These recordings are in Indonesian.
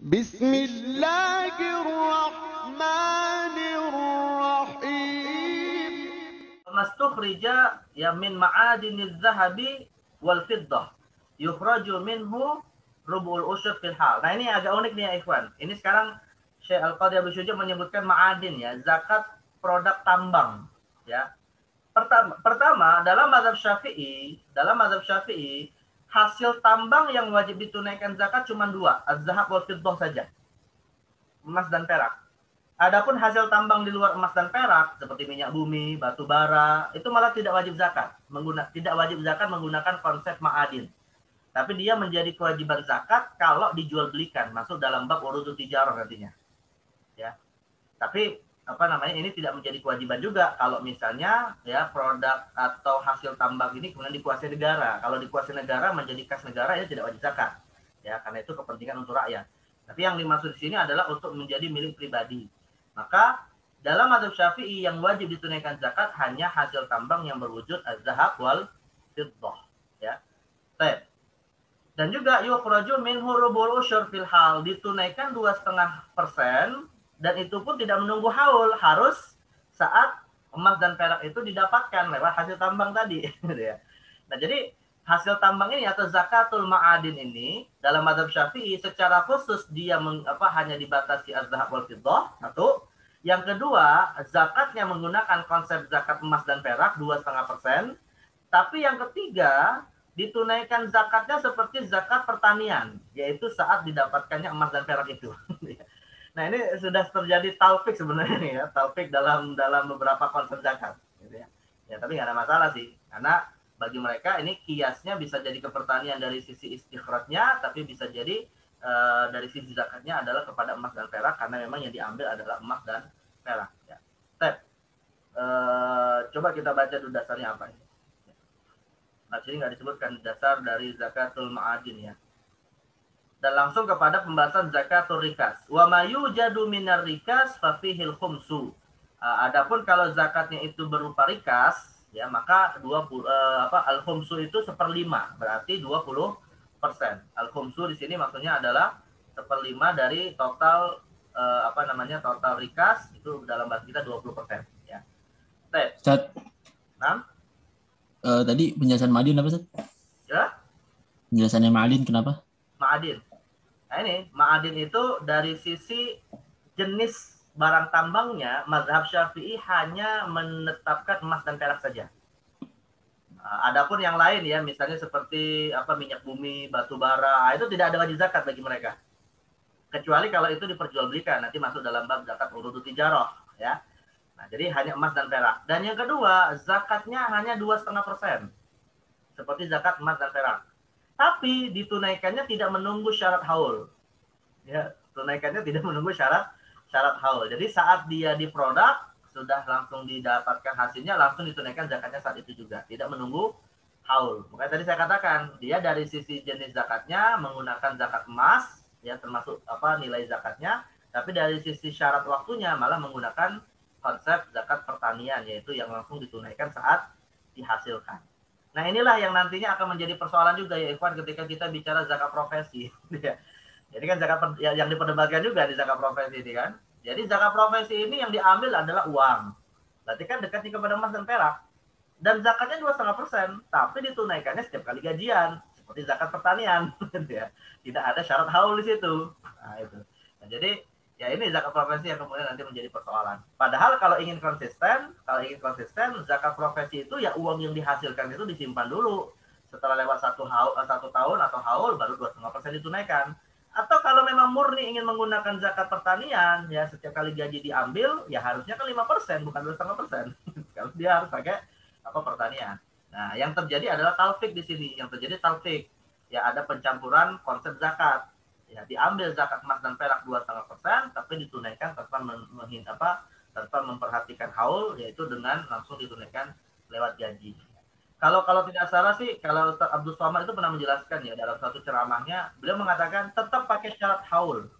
Bismillahirrahmanirrahim. Mastukhrija ya min ma'adiniz zahabi wal fiddah yukhraju minhu rubul usyur fil hal. Nah, ini agak unik nih ya ikhwan. Ini sekarang Syekh Al-Qadhi Abu Syuja menyebutkan ma'adin ya, zakat produk tambang ya. Pertama dalam mazhab Syafi'i hasil tambang yang wajib ditunaikan zakat cuma dua, az-zahab wal fiddah saja. Emas dan perak. Adapun hasil tambang di luar emas dan perak seperti minyak bumi, batu bara, itu malah tidak wajib zakat. Tidak wajib zakat menggunakan konsep ma'adin. Tapi dia menjadi kewajiban zakat kalau dijual belikan, masuk dalam bab urudut tijarah nantinya. Ya. Tapi ini tidak menjadi kewajiban juga kalau misalnya ya produk atau hasil tambang ini kemudian dikuasai negara. Kalau dikuasai negara menjadi kas negara, itu tidak wajib zakat. Ya, karena itu kepentingan untuk rakyat. Tapi yang dimaksud di sini adalah untuk menjadi milik pribadi. Maka dalam mazhab Syafi'i yang wajib ditunaikan zakat hanya hasil tambang yang berwujud az-zahab wal fiddah, ya. Dan juga yukhraju minhu rubul usyur fil hal, ditunaikan 2,5%, dan itu pun tidak menunggu haul, harus saat emas dan perak itu didapatkan lewat hasil tambang tadi. Nah, jadi hasil tambang ini atau zakatul ma'adin ini dalam mazhab Syafi'i secara khusus dia hanya dibatasi az-zahab wal fiddah, satu. Yang kedua, zakatnya menggunakan konsep zakat emas dan perak 2,5%. Tapi yang ketiga, ditunaikan zakatnya seperti zakat pertanian, yaitu saat didapatkannya emas dan perak itu. Nah, ini sudah terjadi taufik sebenarnya nih ya, taufik dalam beberapa konsep zakat, gitu ya. Ya, tapi nggak ada masalah sih, karena bagi mereka ini kiasnya bisa jadi ke pertanian dari sisi istikhrajnya, tapi bisa jadi dari sisi zakatnya adalah kepada emas dan perak, karena memang yang diambil adalah emas dan perak. Ya. Coba kita baca dulu dasarnya apa ini. Nah, sini nggak disebutkan dasar dari zakatul ma'adin ya. Dan langsung kepada pembahasan zakatul rikas. Wa ma yujadu minar rikas fa fihil khumsu. Adapun kalau zakatnya itu berupa rikas, ya maka al-khumsu itu 1/5, berarti 20%. Al-khumsu di sini maksudnya adalah 1/5 dari total total rikas, itu dalam bahasa kita 20%, ya. Ustaz. Nah? Tadi penjelasan ma'adin apa, Ustaz? Ya? Penjelasannya ma'adin kenapa? Ma'adin. Nah, ini ma'adin itu dari sisi jenis barang tambangnya, mazhab Syafi'i hanya menetapkan emas dan perak saja. Adapun yang lain ya, misalnya seperti minyak bumi, batu bara, itu tidak ada wajib zakat bagi mereka. Kecuali kalau itu diperjualbelikan, nanti masuk dalam bab zakat urudut tijarah, ya. Nah, jadi hanya emas dan perak. Dan yang kedua, zakatnya hanya 2,5%. Seperti zakat emas dan perak. Tapi ditunaikannya tidak menunggu syarat haul. Ya, tunaikannya tidak menunggu syarat haul. Jadi saat dia di produk sudah langsung didapatkan hasilnya, langsung ditunaikan zakatnya saat itu juga, tidak menunggu haul. Makanya tadi saya katakan, dia dari sisi jenis zakatnya menggunakan zakat emas, ya termasuk nilai zakatnya, tapi dari sisi syarat waktunya malah menggunakan konsep zakat pertanian, yaitu yang langsung ditunaikan saat dihasilkan. Nah, inilah yang nantinya akan menjadi persoalan juga ya ikhwan ketika kita bicara zakat profesi. Jadi kan zakat yang diperdebatkan juga di zakat profesi ini kan. Jadi zakat profesi ini yang diambil adalah uang. Berarti kan dekatnya kepada emas dan perak. Dan zakatnya 2,5%, tapi ditunaikannya setiap kali gajian, seperti zakat pertanian. Tidak ada syarat haul di situ. Nah, itu. Nah, jadi ya ini zakat profesi yang kemudian nanti menjadi persoalan. Padahal kalau ingin konsisten, zakat profesi itu ya uang yang dihasilkan itu disimpan dulu. Setelah lewat satu tahun atau haul baru 2,5% ditunaikan. Atau kalau memang murni ingin menggunakan zakat pertanian, ya setiap kali gaji diambil, ya harusnya kan 5%, bukan 2,5%. Kalau dia harus pakai pertanian. Nah, yang terjadi adalah talfik di sini. Yang terjadi talfik. Ya ada pencampuran konsep zakat. Ya, diambil zakat emas dan perak 2,5%, tapi ditunaikan tanpa memperhatikan haul, yaitu dengan langsung ditunaikan lewat gaji. Kalau tidak salah sih, kalau Ustaz Abdul Somad itu pernah menjelaskan ya dalam satu ceramahnya, beliau mengatakan tetap pakai syarat haul,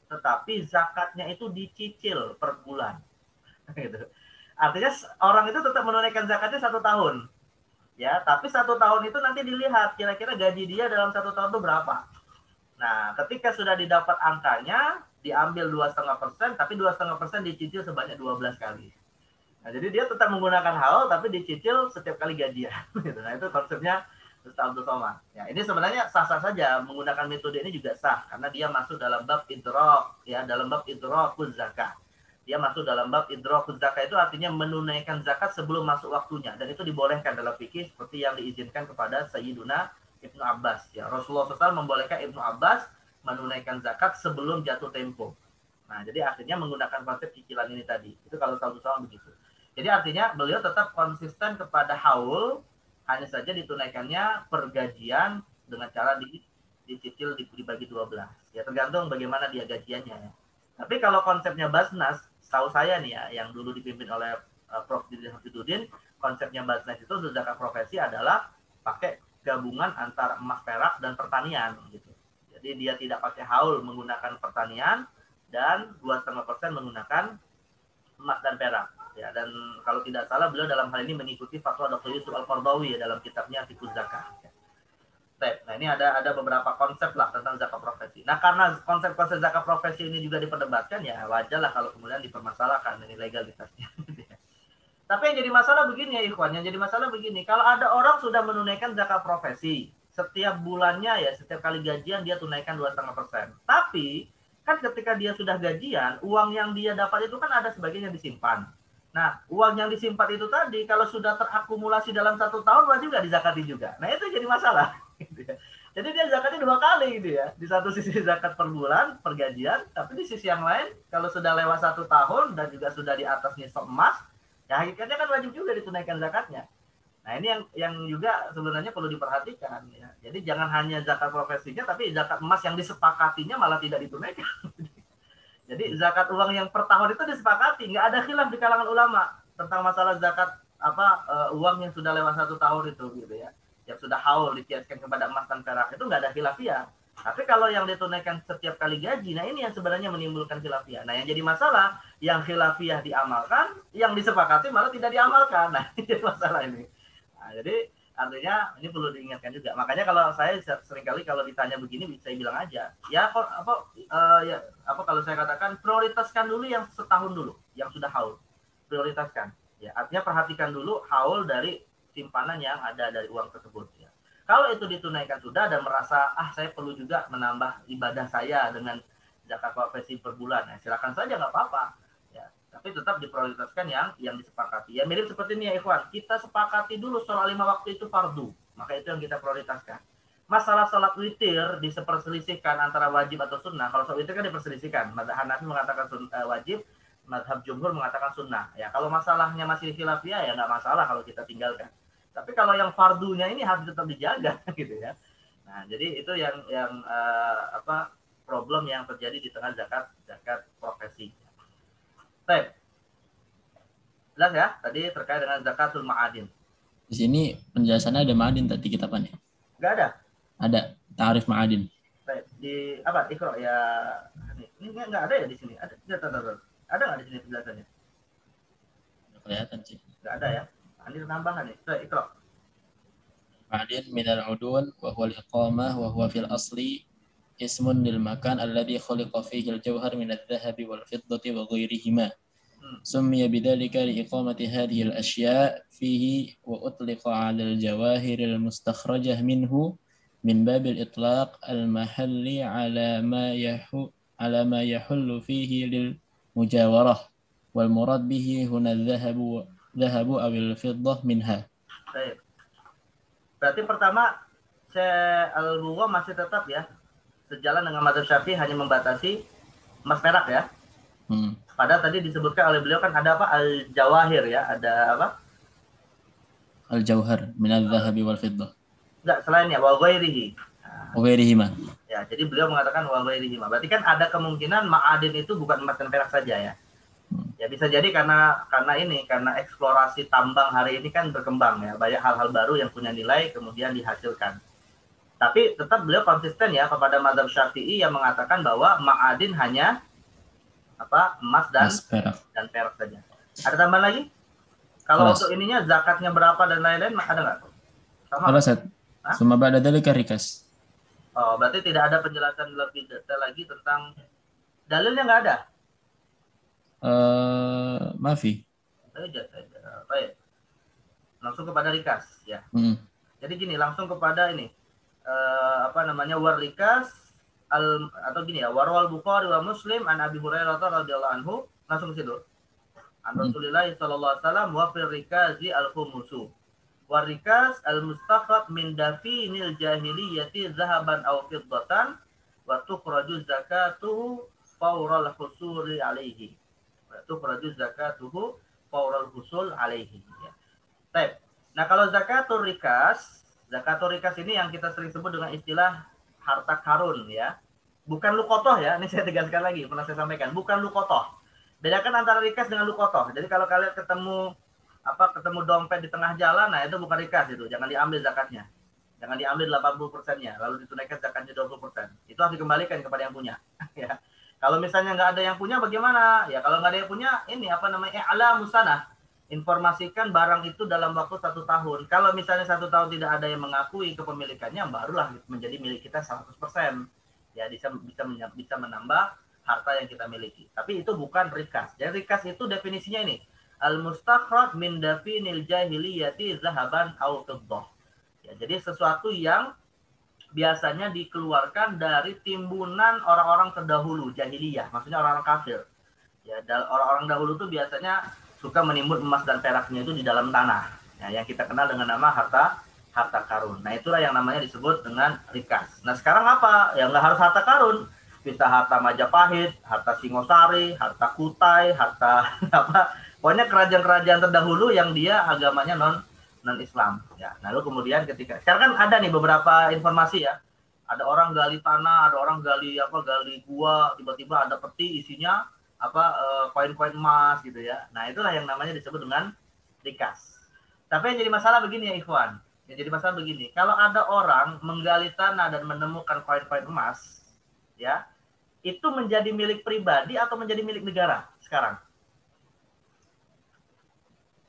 tetapi zakatnya itu dicicil per bulan. Gitu. Artinya orang itu tetap menunaikan zakatnya 1 tahun. Ya, tapi 1 tahun itu nanti dilihat kira-kira gaji dia dalam 1 tahun itu berapa. Nah, ketika sudah didapat angkanya, diambil 2,5%, tapi 2,5% dicicil sebanyak 12 kali. Nah, jadi dia tetap menggunakan haul, tapi dicicil setiap kali gajian. Nah, itu konsepnya Ustaz Abdul Somad. Ya, ini sebenarnya sah-sah saja, menggunakan metode ini juga sah, karena dia masuk dalam bab idrok, ya, dalam bab idrokuz zakat. Dia masuk dalam bab idrokuz zakat, itu artinya menunaikan zakat sebelum masuk waktunya, dan itu dibolehkan dalam fikih seperti yang diizinkan kepada Sayyiduna Ibnu Abbas. Ya, Rasulullah SAW membolehkan Ibnu Abbas menunaikan zakat sebelum jatuh tempo. Nah, jadi akhirnya menggunakan konsep cicilan ini tadi. Itu kalau sama-sama begitu. Jadi artinya beliau tetap konsisten kepada haul, hanya saja ditunaikannya per gajian dengan cara dicicil dibagi 12. Ya tergantung bagaimana dia gajiannya ya. Tapi kalau konsepnya Basnas, tahu saya nih ya, yang dulu dipimpin oleh Prof. Didi Hafidudin, konsepnya Basnas itu zakat profesi adalah pakai gabungan antara emas perak dan pertanian gitu. Jadi dia tidak pakai haul menggunakan pertanian dan 2,5% menggunakan emas dan perak. Ya, dan kalau tidak salah beliau dalam hal ini mengikuti fatwa Dr. Yusuf Al-Qardawi ya, dalam kitabnya Fiqhuz Zakah. Ya. Nah, ini ada beberapa konsep lah tentang zakat profesi. Nah, karena konsep-konsep zakat profesi ini juga diperdebatkan, ya wajar lah kalau kemudian dipermasalahkan ini legalitasnya. Tapi yang jadi masalah begini ya ikhwan, yang jadi masalah begini, kalau ada orang sudah menunaikan zakat profesi, setiap bulannya ya, setiap kali gajian dia tunaikan 2,5%. Tapi kan ketika dia sudah gajian, uang yang dia dapat itu kan ada sebagian yang disimpan. Nah, uang yang disimpan itu tadi kalau sudah terakumulasi dalam 1 tahun wajib nggak dizakati juga. Nah, itu jadi masalah. Jadi dia zakatnya 2 kali gitu ya. Di satu sisi zakat per bulan, per gajian, tapi di sisi yang lain kalau sudah lewat 1 tahun dan juga sudah di atas nisab emas, ya hakikatnya kan wajib juga ditunaikan zakatnya. Nah, ini yang juga sebenarnya perlu diperhatikan ya. Jadi jangan hanya zakat profesinya, tapi zakat emas yang disepakatinya malah tidak ditunaikan. Jadi zakat uang yang per tahun itu disepakati, nggak ada khilaf di kalangan ulama tentang masalah zakat uang yang sudah lewat 1 tahun itu gitu ya, yang sudah haul dikiaskan kepada emas dan perak, itu nggak ada khilafiyah. Tapi kalau yang ditunaikan setiap kali gaji, nah ini yang sebenarnya menimbulkan khilafiyah. Nah yang jadi masalah, yang khilafiyah diamalkan, yang disepakati malah tidak diamalkan. Nah ini masalah ini. Nah, jadi artinya ini perlu diingatkan juga. Makanya kalau saya seringkali kalau ditanya begini, saya bilang aja, ya kalau saya katakan prioritaskan dulu yang setahun dulu, yang sudah haul, prioritaskan. Ya, artinya perhatikan dulu haul dari simpanan yang ada dari uang tersebut. Ya. Kalau itu ditunaikan sudah dan merasa saya perlu juga menambah ibadah saya dengan zakat profesi per bulan, nah, silakan saja nggak apa-apa. Tapi tetap diprioritaskan yang disepakati. Ya mirip seperti ini ya ikhwan, kita sepakati dulu sholat 5 waktu itu fardu, maka itu yang kita prioritaskan. Masalah sholat witir diperselisihkan antara wajib atau sunnah. Kalau sholat witir kan diperselisihkan, mazhab Hanafi mengatakan wajib, mazhab jumhur mengatakan sunnah. Ya kalau masalahnya masih khilafiyah ya nggak masalah kalau kita tinggalkan. Tapi kalau yang fardunya ini harus tetap dijaga gitu ya. Nah jadi itu yang problem yang terjadi di tengah zakat profesi. Baik. Jelas ya, tadi terkait dengan zakatul ma'adin. Di sini penjelasannya ada ma'adin tadi kitapannya. Enggak ada? Ada, ta'arif ma'adin. Baik, di apa? Iqra ya. Ini enggak ada ya di sini. Ada enggak di sini penjelasannya? Nggak kelihatan sih. Enggak ada ya. Ini tambahan nih. Baik, Iqra. Ma'adin minal udun wa huwa al-iqamah wa huwa fil asli ismun lil makan alladhi khuliqa fihi al-jawhar min adh-dhahabi wal fiddati wa ghairihima. سمي بذلك لإقامة هذه الأشياء فيه وأطلق على الجواهر المستخرجة منه من باب الإطلاق المحل على ما يحل فيه للمجاورة والمراد به هنا الذهب أو الفضة منها. Berarti pertama al-Bughah masih tetap ya sejalan dengan mazhab Syafi'i, hanya membatasi emas perak ya. Padahal tadi disebutkan oleh beliau kan ada apa? Al-Jawahir ya, ada apa? Al-Jawhar min adh-dhahabi wal fiddah. Enggak, selainnya wa ghairihi. Wa ghairihima. Ya, jadi beliau mengatakan wa ghairihima. Berarti kan ada kemungkinan ma'adin itu bukan emas dan perak saja ya. Ya bisa jadi karena eksplorasi tambang hari ini kan berkembang ya, banyak hal-hal baru yang punya nilai kemudian dihasilkan. Tapi tetap beliau konsisten ya kepada mazhab Syafi'i yang mengatakan bahwa ma'adin hanya emas dan perak saja. Ada tambahan lagi? Kalau untuk ininya zakatnya berapa dan lain-lain ada nggak? Sama Kalau nggak? set, Hah? summa ba'da dzalika rikas. Oh, berarti tidak ada penjelasan lebih detail lagi tentang dalilnya nggak ada. Mafi. Baik. Langsung kepada rikas ya. Hmm. Jadi gini, langsung kepada ini apa namanya warikas atau gini ya, warwal Bukhari wa Muslim an Abi Hurairah radhiyallahu anhu, langsung ke situ. An Rasulillah sallallahu alaihi wasallam wa fil rikazi al khumusu. Warikas al mustakhraj min dafinil jahiliyati zahaban aw fiddatan wa tukhraju zakatuhu fawral husuli alaihi. Wa tukhraju zakatuhu fawral husul alaihi. Ya. Baik. Nah, kalau zakatul rikas ini yang kita sering sebut dengan istilah harta karun ya. Bukan lukotoh ya, ini saya tegaskan lagi, pernah saya sampaikan, bukan lukotoh. Bedakan antara rikas dengan lukotoh. Jadi kalau kalian ketemu dompet di tengah jalan, nah itu bukan rikas itu, jangan diambil zakatnya. Jangan diambil 80%-nya, lalu ditunaikan zakatnya 20%. Itu harus dikembalikan kepada yang punya. Ya. Kalau misalnya nggak ada yang punya bagaimana? Ya kalau nggak ada yang punya, ini apa namanya? I'la musanah, informasikan barang itu dalam waktu 1 tahun. Kalau misalnya 1 tahun tidak ada yang mengakui kepemilikannya, barulah menjadi milik kita 100%. Ya bisa menambah harta yang kita miliki. Tapi itu bukan rikas. Jadi rikas itu definisinya ini, al-mustakhraj min dafinil jahiliyati zahaban aw fiddah. Ya, jadi sesuatu yang biasanya dikeluarkan dari timbunan orang-orang terdahulu, jahiliyah, maksudnya orang-orang kafir. Ya, orang-orang dahulu itu biasanya suka menimbun emas dan peraknya itu di dalam tanah. Ya, yang kita kenal dengan nama harta karun. Nah, itulah yang namanya disebut dengan rikas. Nah, sekarang apa? Ya nggak harus harta karun. Bisa harta Majapahit, harta Singosari, harta Kutai, harta apa? Pokoknya kerajaan-kerajaan terdahulu yang dia agamanya non Islam. Ya, lalu kemudian ketika sekarang kan ada nih beberapa informasi ya. Ada orang gali tanah, ada orang gali gua, tiba-tiba ada peti isinya koin-koin emas gitu ya. Nah, itulah yang namanya disebut dengan rikas. Tapi yang jadi masalah begini ya Ikhwan. Yang jadi masalah begini, kalau ada orang menggali tanah dan menemukan koin-koin emas, ya, itu menjadi milik pribadi atau menjadi milik negara sekarang?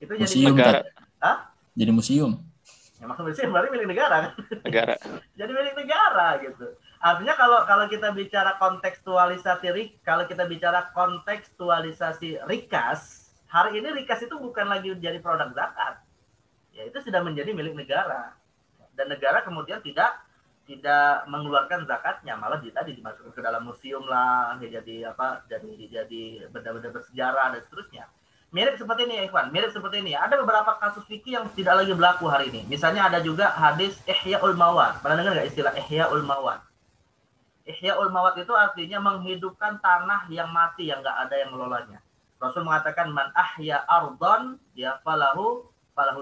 Itu jadi Museum, negara. Jadi museum. Ya, maksudnya berarti milik negara kan? Negara. Jadi milik negara gitu. Artinya kalau kita bicara kontekstualisasi rikas, hari ini rikas itu bukan lagi jadi produk zakat. Ya itu sudah menjadi milik negara. Dan negara kemudian tidak mengeluarkan zakatnya, malah tadi dimasukkan ke dalam museum lah, jadi benda-benda bersejarah dan seterusnya. Mirip seperti ini ya Ikhwan, mirip seperti ini. Ada beberapa kasus fikih yang tidak lagi berlaku hari ini. Misalnya ada juga hadis Ihya'ul Mawad. Pernah dengar nggak istilah Ihya'ul Mawad? Ihya'ul Mawad itu artinya menghidupkan tanah yang mati, yang nggak ada yang mengelolanya. Rasul mengatakan man ahya ardon ya falahu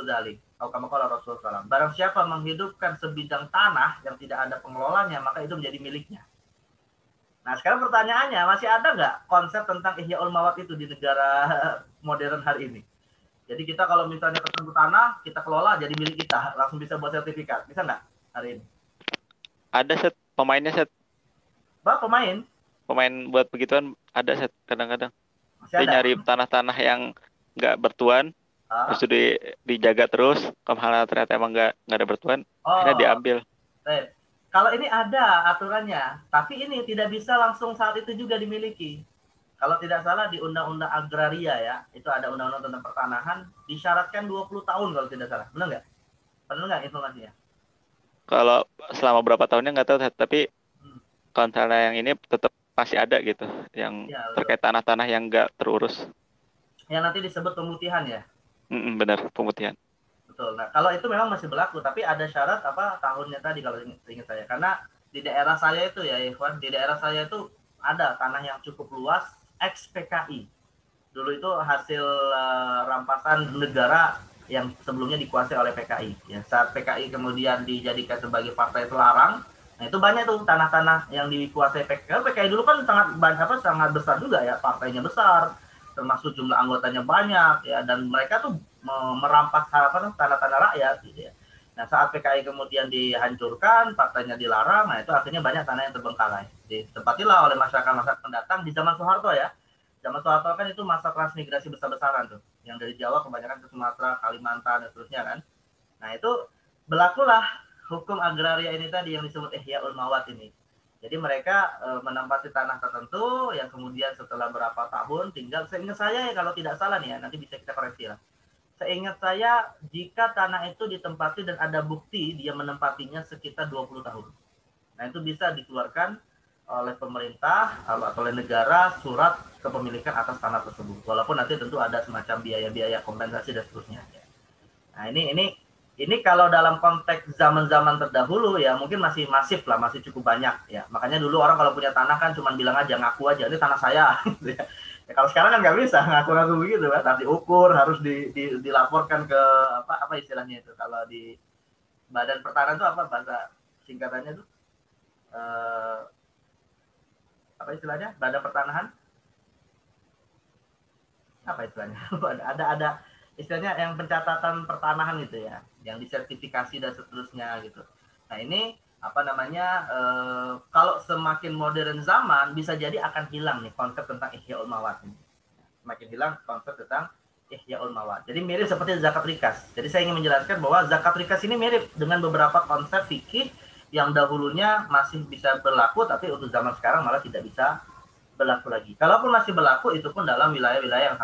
dzalik. Atau kama qala Rasulullah SAW. Barang siapa menghidupkan sebidang tanah yang tidak ada pengelolanya, maka itu menjadi miliknya. Nah, sekarang pertanyaannya, masih ada nggak konsep tentang Ihya'ul Mawad itu di negara modern hari ini? Jadi kita kalau misalnya ketemu tanah, kita kelola jadi milik kita, langsung bisa buat sertifikat. Bisa nggak hari ini? Ada set pemainnya set. Bah, pemain Buat begituan ada set kadang-kadang. masih Dia ada. nyari tanah-tanah yang nggak bertuan, terus dijaga terus. Kalau ternyata emang nggak ada bertuan, akhirnya diambil. Kalau ini ada aturannya, tapi ini tidak bisa langsung saat itu juga dimiliki. Kalau tidak salah di Undang-Undang Agraria ya, itu ada undang-undang tentang pertanahan, disyaratkan 20 tahun kalau tidak salah. Benar nggak? Benar nggak informasinya? Kalau selama berapa tahunnya nggak tahu, tapi kalau misalnya yang ini tetap masih ada gitu, yang ya, terkait tanah-tanah yang nggak terurus. Yang nanti disebut pemutihan ya? Benar, pemutihan. Betul. Nah, kalau itu memang masih berlaku, tapi ada syarat tahunnya tadi kalau ingat saya. Karena di daerah saya itu ya, Ikhwan, di daerah saya itu ada tanah yang cukup luas ex PKI. Dulu itu hasil rampasan negara yang sebelumnya dikuasai oleh PKI. Ya, saat PKI kemudian dijadikan sebagai partai terlarang, nah itu banyak tuh tanah-tanah yang dikuasai PKI. PKI dulu kan sangat besar juga ya, partainya besar, termasuk jumlah anggotanya banyak ya, dan mereka tuh merampas tanah-tanah rakyat gitu ya. Nah, saat PKI kemudian dihancurkan, partainya dilarang, nah itu akhirnya banyak tanah yang terbengkalai. Ditempatilah oleh masyarakat pendatang di zaman Soeharto ya. Zaman Soeharto kan itu masa transmigrasi besar-besaran tuh, yang dari Jawa kebanyakan ke Sumatera, Kalimantan dan seterusnya kan. Nah, itu berlakulah hukum agraria ini tadi yang disebut Ihya'ul Mawat ini. Jadi mereka menempati tanah tertentu yang kemudian setelah berapa tahun tinggal, seingat saya ya, kalau tidak salah nih ya, nanti bisa kita koreksi lah. Seingat saya jika tanah itu ditempati dan ada bukti dia menempatinya sekitar 20 tahun. Nah, itu bisa dikeluarkan oleh pemerintah atau oleh negara surat kepemilikan atas tanah tersebut. Walaupun nanti tentu ada semacam biaya-biaya kompensasi dan seterusnya. Nah, ini kalau dalam konteks zaman-zaman terdahulu ya mungkin masih masif lah, masih cukup banyak ya. Makanya dulu orang kalau punya tanah kan cuma bilang aja, ngaku aja ini tanah saya. Ya, kalau sekarang kan nggak bisa ngaku-ngaku begitu kan, harus diukur, harus dilaporkan ke apa istilahnya itu. Kalau di Badan Pertanahan itu apa bahasa singkatannya itu? Apa istilahnya? Badan Pertanahan? Apa istilahnya? ada istilahnya yang pencatatan pertanahan gitu ya, yang disertifikasi dan seterusnya gitu. Nah ini apa namanya, kalau semakin modern zaman bisa jadi akan hilang nih konsep tentang Ihya'ul Mawat ini. Semakin hilang konsep tentang Ihya'ul Mawat. Jadi mirip seperti zakat rikas. Jadi saya ingin menjelaskan bahwa zakat rikas ini mirip dengan beberapa konsep fikih yang dahulunya masih bisa berlaku, tapi untuk zaman sekarang malah tidak bisa berlaku lagi. Kalaupun masih berlaku, itu pun dalam wilayah-wilayah yang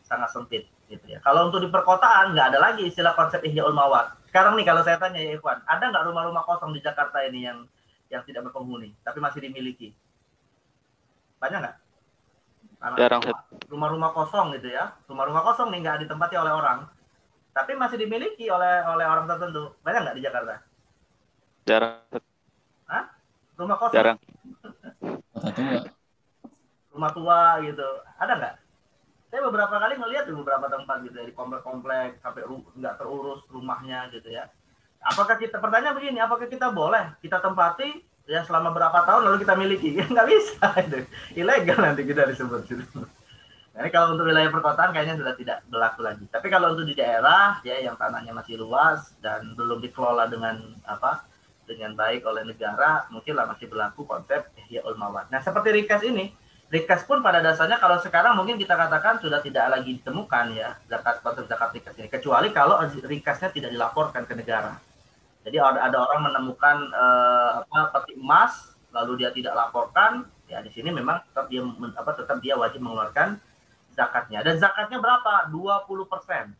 sangat sempit. Gitu ya. Kalau untuk di perkotaan nggak ada lagi istilah konsep Ihya'ul Mawat. Sekarang nih kalau saya tanya ya Ikhwan, ada nggak rumah-rumah kosong di Jakarta ini yang tidak berpenghuni tapi masih dimiliki? Banyak nggak? Jarang. Rumah-rumah kosong gitu ya, rumah-rumah kosong nih nggak ditempati oleh orang, tapi masih dimiliki oleh orang tertentu. Banyak nggak di Jakarta? Jarang. Hah? Rumah kosong? Jarang. Rumah tua gitu, ada nggak? Saya beberapa kali ngelihat di beberapa tempat gitu ya, di komplek-komplek sampai nggak terurus rumahnya gitu ya. Apakah kita, pertanyaan begini, apakah kita boleh kita tempati ya selama berapa tahun lalu kita miliki? Ya, nggak bisa, itu ilegal nanti kita disebut gitu. Nah, ini kalau untuk wilayah perkotaan kayaknya sudah tidak berlaku lagi. Tapi kalau untuk di daerah ya yang tanahnya masih luas dan belum dikelola dengan baik oleh negara, mungkinlah masih berlaku konsep Ihya'ul Mawat. Nah, seperti rikas ini, rikas pun pada dasarnya kalau sekarang mungkin kita katakan sudah tidak lagi ditemukan ya konsep zakat rikas ini, kecuali kalau rikasnya tidak dilaporkan ke negara. Jadi ada orang menemukan peti emas lalu dia tidak laporkan, ya di sini memang tetap dia wajib mengeluarkan zakatnya. Dan zakatnya berapa? 20%.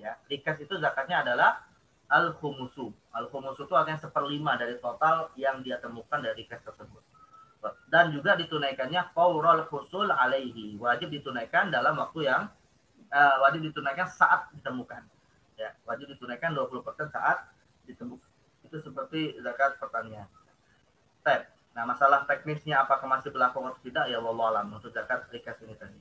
Ya, rikas itu zakatnya adalah al-khumusu. Al-khumusu itu artinya 1/5 dari total yang dia temukan dari rikas tersebut. Dan juga ditunaikannya faurul husul alaihi, wajib ditunaikan dalam waktu yang wajib ditunaikan saat ditemukan ya, wajib ditunaikan 20% saat ditemukan. Itu seperti zakat pertanian. Nah, masalah teknisnya apakah masih berlaku atau tidak ya wallahu alam untuk zakat rikas ini tadi.